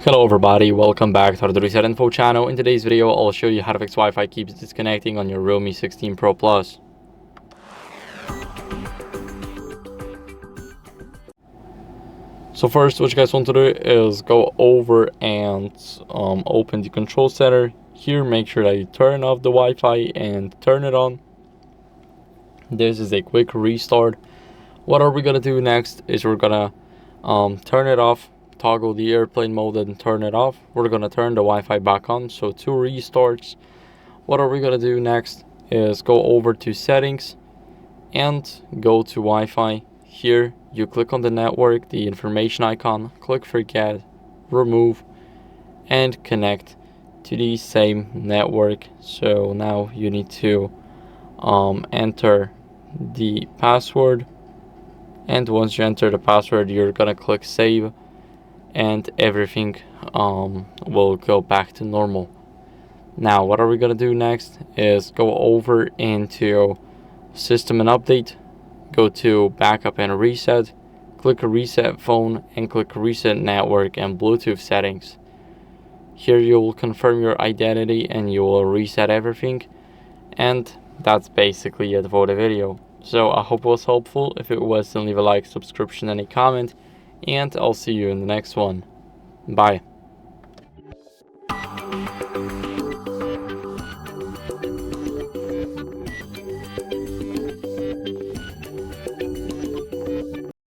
Hello everybody, welcome back to the HardReset.Info channel. In today's video, I'll show you how to fix Wi-Fi keeps disconnecting on your Realme 16 Pro Plus. So first, what you guys want to do is go over and open the control center. Here, make sure that you turn off the Wi-Fi and turn it on. This is a quick restart. What are we gonna do next is we're gonna turn it off, toggle the airplane mode and turn it off. We're gonna turn the Wi-Fi back on, so 2 restarts. What are we gonna do next is go over to settings and go to Wi-Fi. Here you click on the network, the information icon, click forget, remove, and connect to the same network. So now you need to enter the password, and once you enter the password, you're gonna click save, and everything will go back to normal. Now what are we gonna do next is go over into system and update, go to backup and reset, click reset phone, and click reset network and Bluetooth settings. Here you will confirm your identity and you will reset everything, and that's basically it for the video. So I hope it was helpful. If it was, then leave a like, subscription, and a comment, and I'll see you in the next one. Bye.